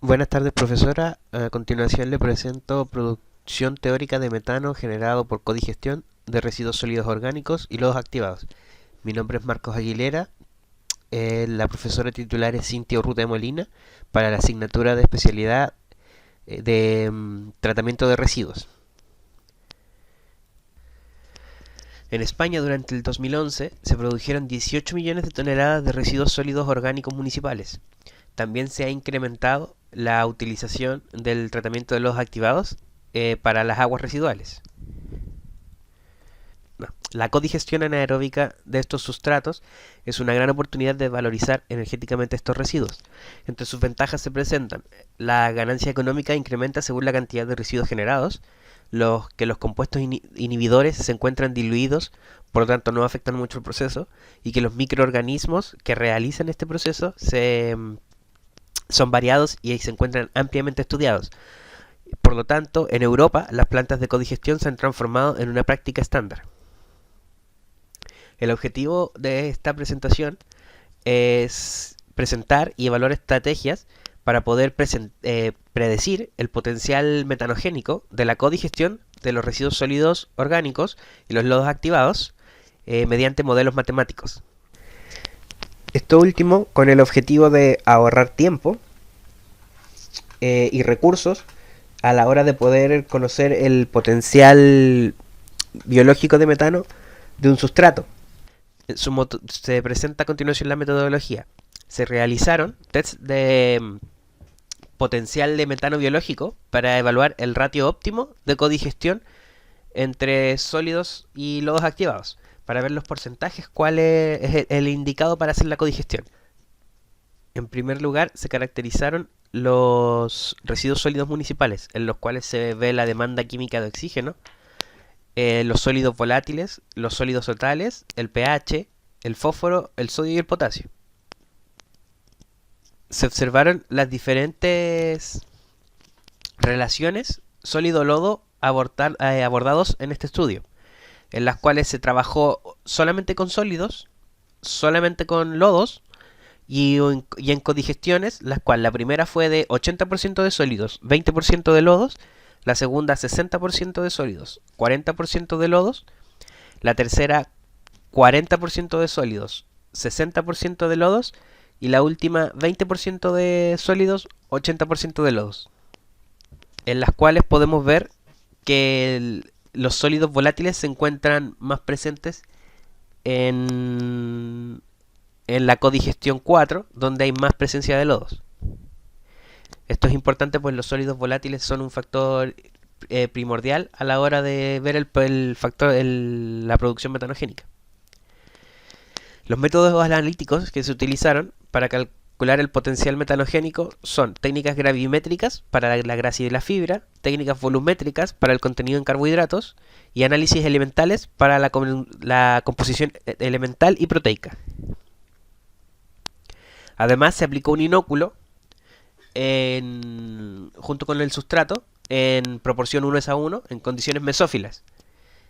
Buenas tardes, profesora. A continuación le presento producción teórica de metano generado por codigestión de residuos sólidos orgánicos y lodos activados. Mi nombre es Marcos Aguilera. La profesora titular es Cintia Urrutia Molina para la asignatura de especialidad de tratamiento de residuos. En España durante el 2011 se produjeron 18 millones de toneladas de residuos sólidos orgánicos municipales. También se ha incrementado la utilización del tratamiento de lodos activados para las aguas residuales. No. La codigestión anaeróbica de estos sustratos es una gran oportunidad de valorizar energéticamente estos residuos. Entre sus ventajas se presentan: la ganancia económica incrementa según la cantidad de residuos generados, los compuestos inhibidores se encuentran diluidos, por lo tanto no afectan mucho el proceso, y que los microorganismos que realizan este proceso son variados y se encuentran ampliamente estudiados. Por lo tanto, en Europa, las plantas de codigestión se han transformado en una práctica estándar. El objetivo de esta presentación es presentar y evaluar estrategias para poder predecir el potencial metanogénico de la codigestión de los residuos sólidos orgánicos y los lodos activados mediante modelos matemáticos. Esto último con el objetivo de ahorrar tiempo y recursos a la hora de poder conocer el potencial biológico de metano de un sustrato. Se presenta a continuación la metodología. Se realizaron tests de potencial de metano biológico para evaluar el ratio óptimo de codigestión entre sólidos y lodos activados, para ver los porcentajes, cuál es el indicado para hacer la codigestión. En primer lugar, se caracterizaron los residuos sólidos municipales, en los cuales se ve la demanda química de oxígeno, los sólidos volátiles, los sólidos totales, el pH, el fósforo, el sodio y el potasio. Se observaron las diferentes relaciones sólido-lodo abordados en este estudio, en las cuales se trabajó solamente con sólidos, solamente con lodos y en codigestiones, las cuales la primera fue de 80% de sólidos, 20% de lodos, la segunda 60% de sólidos, 40% de lodos, la tercera 40% de sólidos, 60% de lodos y la última 20% de sólidos, 80% de lodos, en las cuales podemos ver que los sólidos volátiles se encuentran más presentes en la codigestión 4, donde hay más presencia de lodos. Esto es importante, pues los sólidos volátiles son un factor primordial a la hora de ver la producción metanogénica. Los métodos analíticos que se utilizaron para calcular el potencial metanogénico son técnicas gravimétricas para la grasa y la fibra, técnicas volumétricas para el contenido en carbohidratos y análisis elementales para la composición elemental y proteica. Además, se aplicó un inóculo junto con el sustrato en proporción 1:1 en condiciones mesófilas.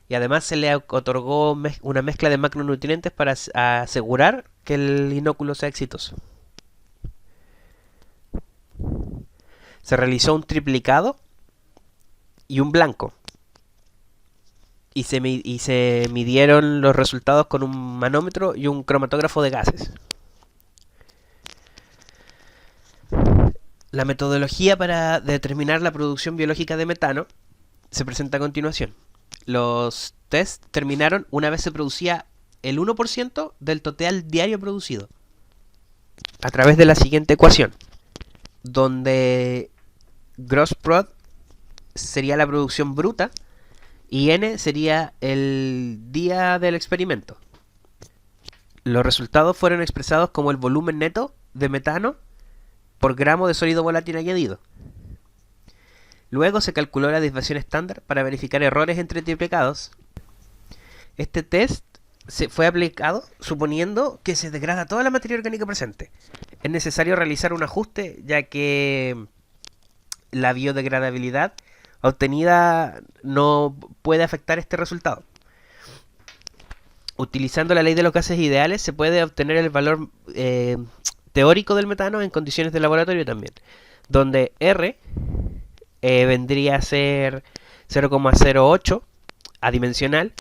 Y además se le otorgó una mezcla de macronutrientes para asegurar que el inóculo sea exitoso. Se realizó un triplicado y un blanco. Y se midieron los resultados con un manómetro y un cromatógrafo de gases. La metodología para determinar la producción biológica de metano se presenta a continuación. Los tests terminaron una vez se producía el 1% del total diario producido, a través de la siguiente ecuación, donde gross prod sería la producción bruta y n sería el día del experimento. Los resultados fueron expresados como el volumen neto de metano por gramo de sólido volátil añadido. Luego se calculó la desviación estándar para verificar errores entre triplicados. Este test fue aplicado suponiendo que se degrada toda la materia orgánica presente. Es necesario realizar un ajuste, ya que la biodegradabilidad obtenida no puede afectar este resultado. Utilizando la ley de los gases ideales se puede obtener el valor teórico del metano en condiciones de laboratorio también. donde R vendría a ser 0,08 adimensional,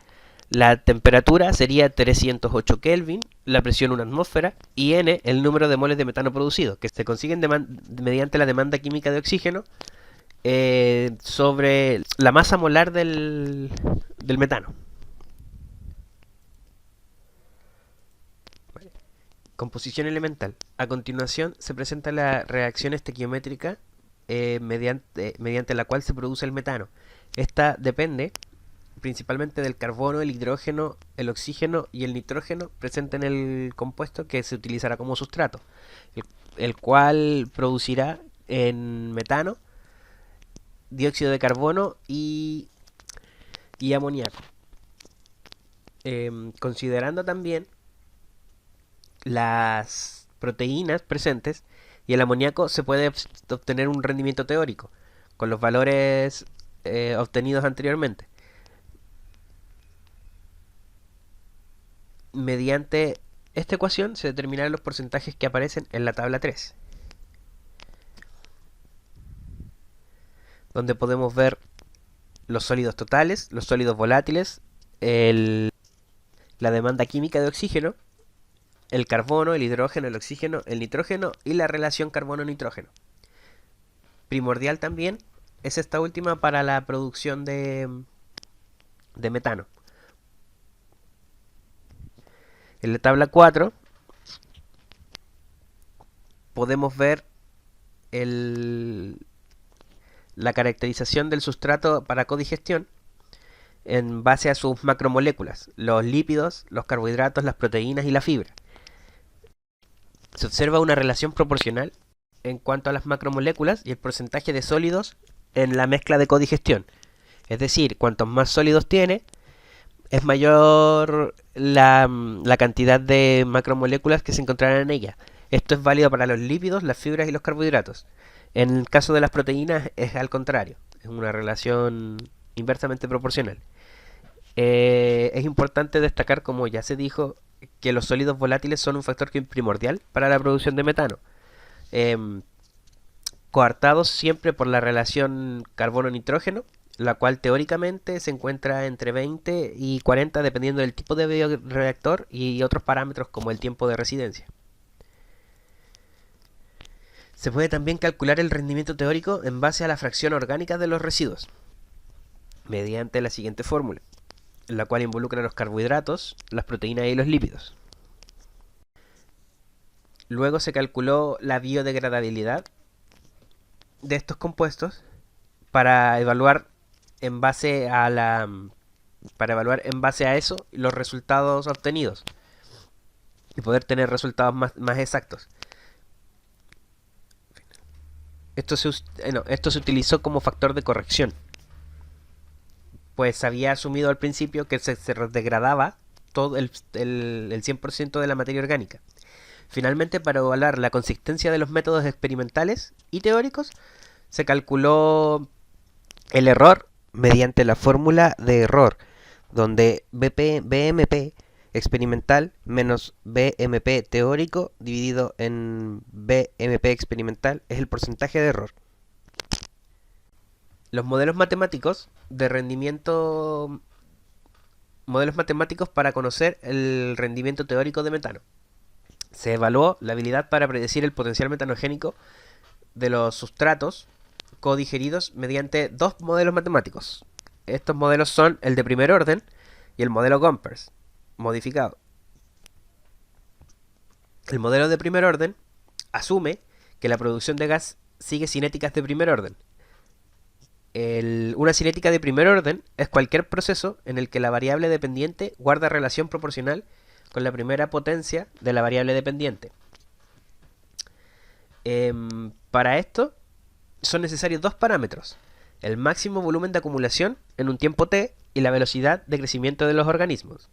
la temperatura sería 308 Kelvin, la presión una atmósfera y N el número de moles de metano producido, que se consiguen mediante la demanda química de oxígeno sobre la masa molar del metano. Vale. Composición elemental. A continuación se presenta la reacción estequiométrica mediante la cual se produce el metano. Esta depende principalmente del carbono, el hidrógeno, el oxígeno y el nitrógeno presente en el compuesto que se utilizará como sustrato, el cual producirá en metano, dióxido de carbono y amoníaco. Considerando también las proteínas presentes y el amoníaco, se puede obtener un rendimiento teórico con los valores obtenidos anteriormente. Mediante esta ecuación se determinarán los porcentajes que aparecen en la tabla 3, donde podemos ver los sólidos totales, los sólidos volátiles, la demanda química de oxígeno, el carbono, el hidrógeno, el oxígeno, el nitrógeno y la relación carbono-nitrógeno. Primordial también es esta última para la producción de metano. En la tabla 4 podemos ver la caracterización del sustrato para codigestión en base a sus macromoléculas, los lípidos, los carbohidratos, las proteínas y la fibra. Se observa una relación proporcional en cuanto a las macromoléculas y el porcentaje de sólidos en la mezcla de codigestión. Es decir, cuantos más sólidos tiene, es mayor la cantidad de macromoléculas que se encontrarán en ella. Esto es válido para los lípidos, las fibras y los carbohidratos. En el caso de las proteínas es al contrario, es una relación inversamente proporcional. Es importante destacar, como ya se dijo, que los sólidos volátiles son un factor primordial para la producción de metano, coartados siempre por la relación carbono-nitrógeno, la cual teóricamente se encuentra entre 20 y 40 dependiendo del tipo de bioreactor y otros parámetros como el tiempo de residencia. Se puede también calcular el rendimiento teórico en base a la fracción orgánica de los residuos, mediante la siguiente fórmula, la cual involucra los carbohidratos, las proteínas y los lípidos. Luego se calculó la biodegradabilidad de estos compuestos para evaluar en base a eso los resultados obtenidos y poder tener resultados más exactos. Esto se utilizó como factor de corrección, pues se había asumido al principio que se degradaba todo el 100% de la materia orgánica. Finalmente, para evaluar la consistencia de los métodos experimentales y teóricos, se calculó el error mediante la fórmula de error, donde BMP experimental menos BMP teórico dividido en BMP experimental es el porcentaje de error. Los modelos matemáticos de rendimiento, modelos matemáticos para conocer el rendimiento teórico de metano. Se evaluó la habilidad para predecir el potencial metanogénico de los sustratos codigeridos mediante dos modelos matemáticos. Estos modelos son el de primer orden y el modelo Gompers modificado. El modelo de primer orden asume que la producción de gas sigue cinéticas de primer orden. Una cinética de primer orden es cualquier proceso en el que la variable dependiente guarda relación proporcional con la primera potencia de la variable dependiente. Para esto son necesarios dos parámetros: el máximo volumen de acumulación en un tiempo t y la velocidad de crecimiento de los organismos.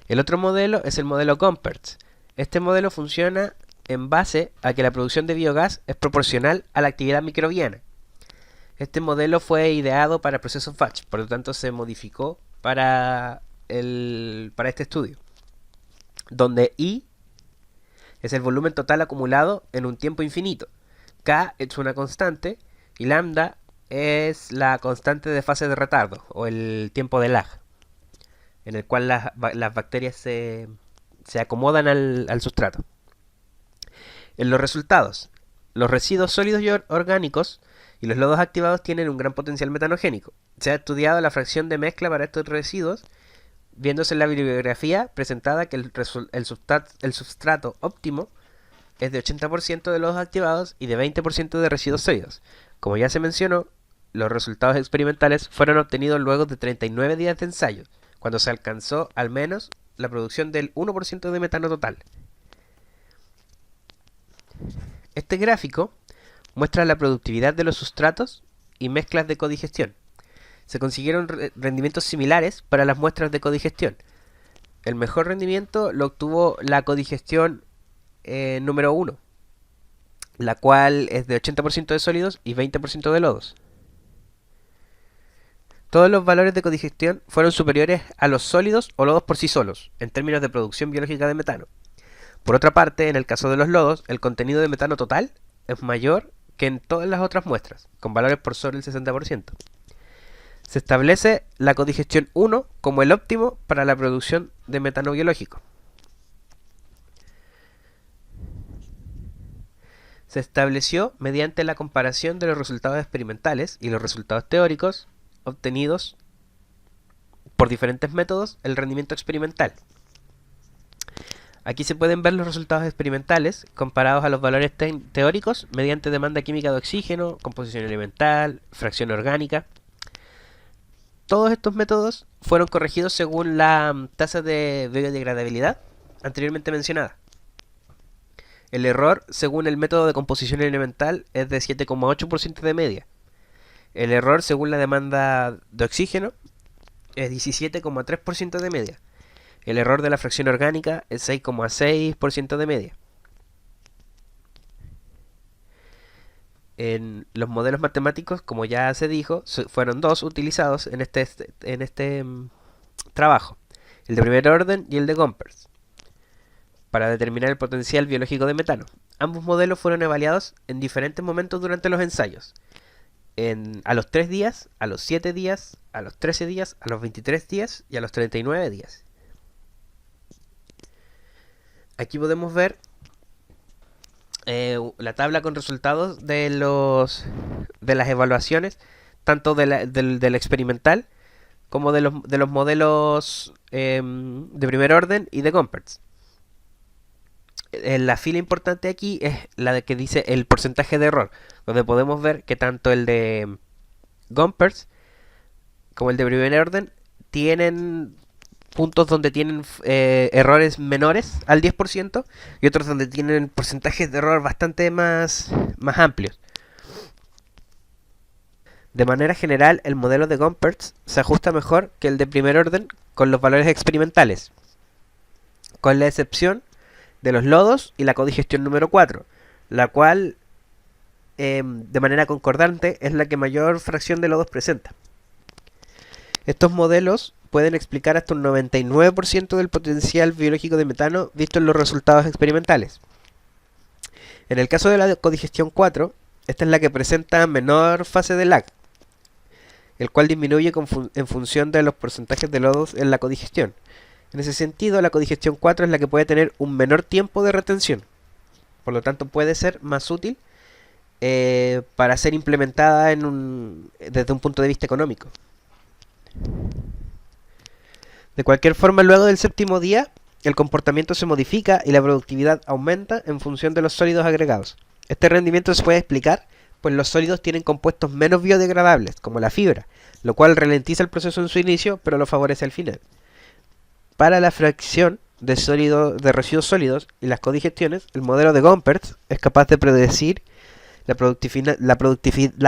El otro modelo es el modelo Gompers. Este modelo funciona en base a que la producción de biogás es proporcional a la actividad microbiana. Este modelo fue ideado para procesos batch, por lo tanto se modificó para este estudio, donde I es el volumen total acumulado en un tiempo infinito, K es una constante y lambda es la constante de fase de retardo o el tiempo de lag, en el cual las bacterias se acomodan al sustrato. En los resultados, los residuos sólidos y orgánicos y los lodos activados tienen un gran potencial metanogénico. Se ha estudiado la fracción de mezcla para estos residuos, viéndose en la bibliografía presentada que el substrato óptimo es de 80% de lodos activados y de 20% de residuos sólidos. Como ya se mencionó, los resultados experimentales fueron obtenidos luego de 39 días de ensayo, cuando se alcanzó al menos la producción del 1% de metano total. Este gráfico muestra la productividad de los sustratos y mezclas de codigestión. Se consiguieron rendimientos similares para las muestras de codigestión. El mejor rendimiento lo obtuvo la codigestión número 1, la cual es de 80% de sólidos y 20% de lodos. Todos los valores de codigestión fueron superiores a los sólidos o lodos por sí solos, en términos de producción biológica de metano. Por otra parte, en el caso de los lodos, el contenido de metano total es mayor que en todas las otras muestras, con valores por sobre el 60%. Se establece la codigestión 1 como el óptimo para la producción de metano biológico. Se estableció mediante la comparación de los resultados experimentales y los resultados teóricos obtenidos por diferentes métodos el rendimiento experimental. Aquí se pueden ver los resultados experimentales comparados a los valores teóricos mediante demanda química de oxígeno, composición elemental, fracción orgánica. Todos estos métodos fueron corregidos según la tasa de biodegradabilidad anteriormente mencionada. El error según el método de composición elemental es de 7,8% de media. El error según la demanda de oxígeno es 17,3% de media. El error de la fracción orgánica es 6,6% de media. En los modelos matemáticos, como ya se dijo, fueron dos utilizados en este trabajo, el de primer orden y el de Gompers, para determinar el potencial biológico de metano. Ambos modelos fueron evaluados en diferentes momentos durante los ensayos. A los 3 días, a los 7 días, a los 13 días, a los 23 días y a los 39 días. Aquí podemos ver la tabla con resultados de las evaluaciones, tanto del experimental como de los modelos de primer orden y de Gompers. La fila importante aquí es la de que dice el porcentaje de error, donde podemos ver que tanto el de Gompers como el de primer orden tienen puntos donde tienen errores menores al 10% y otros donde tienen porcentajes de error bastante más amplios. De manera general, el modelo de Gompers se ajusta mejor que el de primer orden con los valores experimentales, con la excepción de los lodos y la codigestión número 4, la cual de manera concordante es la que mayor fracción de lodos presenta. Estos modelos pueden explicar hasta un 99% del potencial biológico de metano visto en los resultados experimentales. En el caso de la codigestión 4, esta es la que presenta menor fase de lag, el cual disminuye en función de los porcentajes de lodos en la codigestión. En ese sentido, la codigestión 4 es la que puede tener un menor tiempo de retención. Por lo tanto, puede ser más útil para ser implementada desde un punto de vista económico. De cualquier forma, luego del séptimo día, el comportamiento se modifica y la productividad aumenta en función de los sólidos agregados. Este rendimiento se puede explicar, pues los sólidos tienen compuestos menos biodegradables, como la fibra, lo cual ralentiza el proceso en su inicio, pero lo favorece al final. Para la fracción de residuos sólidos y las codigestiones, el modelo de Gompers es capaz de predecir la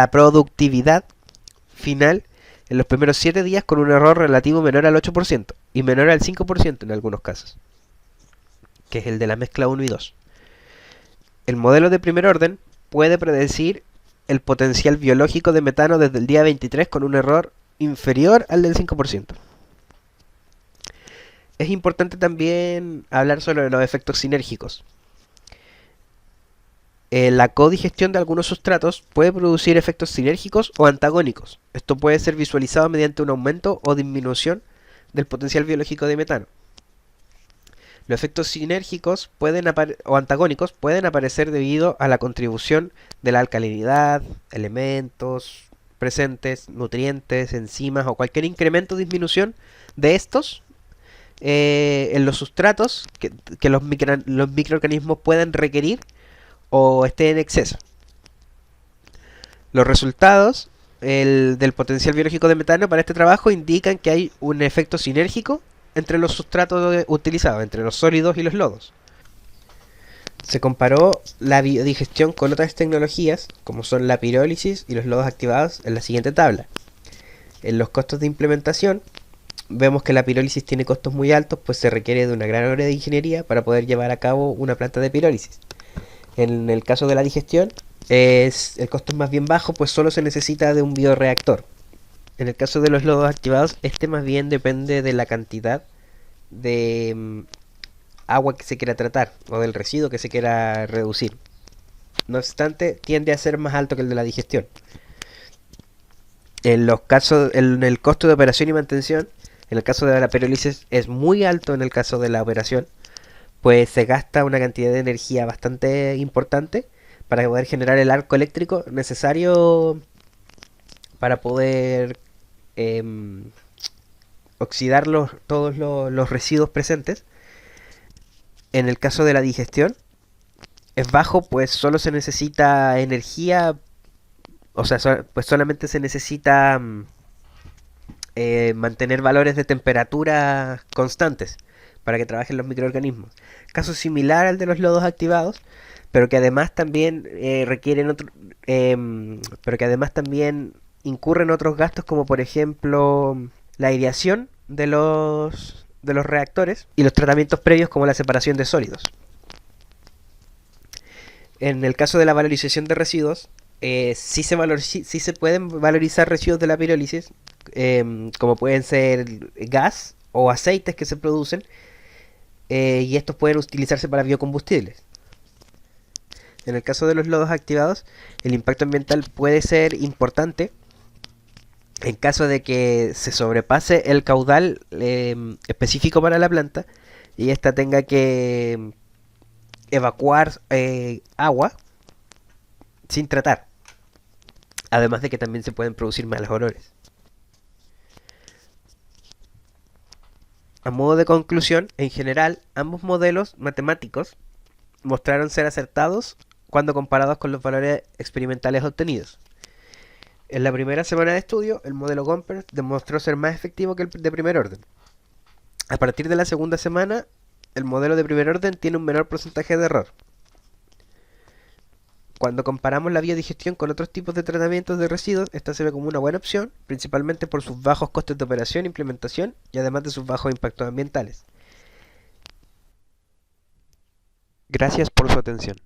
productividad final en los primeros 7 días con un error relativo menor al 8% y menor al 5% en algunos casos, que es el de la mezcla 1 y 2. El modelo de primer orden puede predecir el potencial biológico de metano desde el día 23 con un error inferior al del 5%. Es importante también hablar sobre los efectos sinérgicos. La codigestión de algunos sustratos puede producir efectos sinérgicos o antagónicos. Esto puede ser visualizado mediante un aumento o disminución del potencial biológico de metano. Los efectos sinérgicos o antagónicos pueden aparecer debido a la contribución de la alcalinidad, elementos presentes, nutrientes, enzimas o cualquier incremento o disminución de estos en los sustratos que los microorganismos puedan requerir o esté en exceso. Los resultados del potencial biológico de metano para este trabajo indican que hay un efecto sinérgico entre los sustratos utilizados, entre los sólidos y los lodos. Se comparó la biodigestión con otras tecnologías, como son la pirólisis y los lodos activados, en la siguiente tabla. En los costos de implementación, vemos que la pirólisis tiene costos muy altos, pues se requiere de una gran área de ingeniería para poder llevar a cabo una planta de pirólisis. En el caso de la digestión, el costo es más bien bajo, pues solo se necesita de un bioreactor. En el caso de los lodos activados, este más bien depende de la cantidad de agua que se quiera tratar o del residuo que se quiera reducir. No obstante, tiende a ser más alto que el de la digestión. En el costo de operación y mantención, en el caso de la pirólisis es muy alto en el caso de la operación, pues se gasta una cantidad de energía bastante importante para poder generar el arco eléctrico necesario para poder oxidar todos los residuos presentes. En el caso de la digestión es bajo, pues solo se necesita energía, o sea, pues solamente se necesita mantener valores de temperatura constantes para que trabajen los microorganismos. Caso similar al de los lodos activados, pero que además también pero que además también incurren otros gastos, como por ejemplo la aireación de los reactores y los tratamientos previos, como la separación de sólidos. En el caso de la valorización de residuos, sí se pueden valorizar residuos de la pirólisis, como pueden ser gas o aceites que se producen, y estos pueden utilizarse para biocombustibles. En el caso de los lodos activados, el impacto ambiental puede ser importante en caso de que se sobrepase el caudal específico para la planta y ésta tenga que evacuar agua sin tratar. Además de que también se pueden producir malos olores. A modo de conclusión, en general, ambos modelos matemáticos mostraron ser acertados cuando comparados con los valores experimentales obtenidos. En la primera semana de estudio, el modelo Gomper demostró ser más efectivo que el de primer orden. A partir de la segunda semana, el modelo de primer orden tiene un menor porcentaje de error. Cuando comparamos la biodigestión con otros tipos de tratamientos de residuos, esta se ve como una buena opción, principalmente por sus bajos costes de operación e implementación y además de sus bajos impactos ambientales. Gracias por su atención.